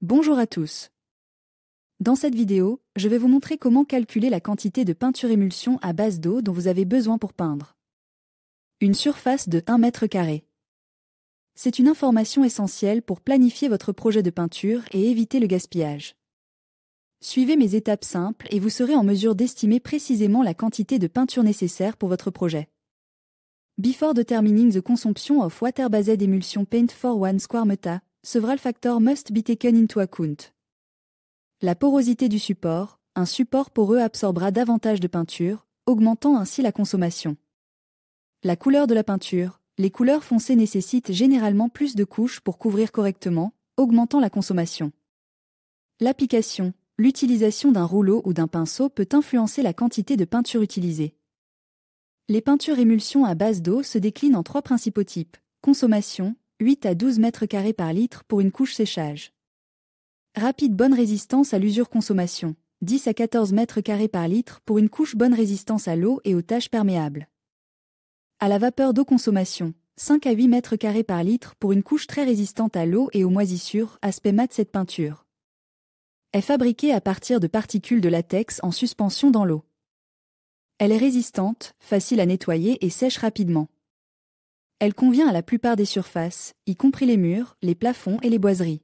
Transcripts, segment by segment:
Bonjour à tous. Dans cette vidéo, je vais vous montrer comment calculer la quantité de peinture émulsion à base d'eau dont vous avez besoin pour peindre une surface de 1 mètre carré. C'est une information essentielle pour planifier votre projet de peinture et éviter le gaspillage. Suivez mes étapes simples et vous serez en mesure d'estimer précisément la quantité de peinture nécessaire pour votre projet. Before determining the consumption of water-based emulsion paint for 1 square meter, several factors must be taken into account. La porosité du support. Un support poreux absorbera davantage de peinture, augmentant ainsi la consommation. La couleur de la peinture. Les couleurs foncées nécessitent généralement plus de couches pour couvrir correctement, augmentant la consommation. L'application. L'utilisation d'un rouleau ou d'un pinceau peut influencer la quantité de peinture utilisée. Les peintures émulsion à base d'eau se déclinent en 3 principaux types. Consommation, 8 à 12 mètres carrés par litre pour une couche séchage. Rapide bonne résistance à l'usure consommation, 10 à 14 mètres carrés par litre pour une couche bonne résistance à l'eau et aux taches perméables. À la vapeur d'eau consommation, 5 à 8 mètres carrés par litre pour une couche très résistante à l'eau et aux moisissures, aspect mat. Cette peinture est fabriquée à partir de particules de latex en suspension dans l'eau. Elle est résistante, facile à nettoyer et sèche rapidement. Elle convient à la plupart des surfaces, y compris les murs, les plafonds et les boiseries.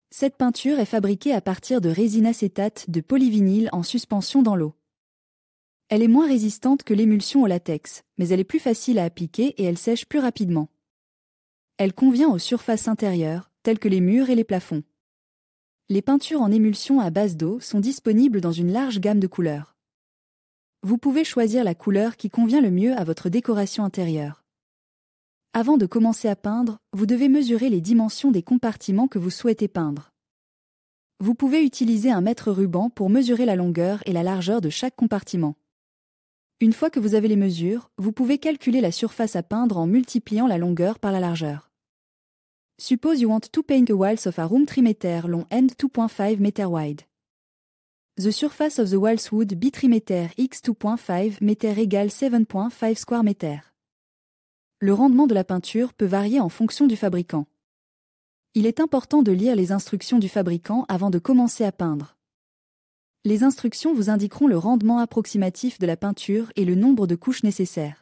Cette peinture est fabriquée à partir de résine acétate de polyvinyle en suspension dans l'eau. Elle est moins résistante que l'émulsion au latex, mais elle est plus facile à appliquer et elle sèche plus rapidement. Elle convient aux surfaces intérieures, telles que les murs et les plafonds. Les peintures en émulsion à base d'eau sont disponibles dans une large gamme de couleurs. Vous pouvez choisir la couleur qui convient le mieux à votre décoration intérieure. Avant de commencer à peindre, vous devez mesurer les dimensions des compartiments que vous souhaitez peindre. Vous pouvez utiliser un mètre ruban pour mesurer la longueur et la largeur de chaque compartiment. Une fois que vous avez les mesures, vous pouvez calculer la surface à peindre en multipliant la longueur par la largeur. Suppose you want to paint a walls of a room 3 meter long and 2.5 meter wide. The surface of the walls would be 3 meter x 2.5 meter égale 7.5 square meter. Le rendement de la peinture peut varier en fonction du fabricant. Il est important de lire les instructions du fabricant avant de commencer à peindre. Les instructions vous indiqueront le rendement approximatif de la peinture et le nombre de couches nécessaires.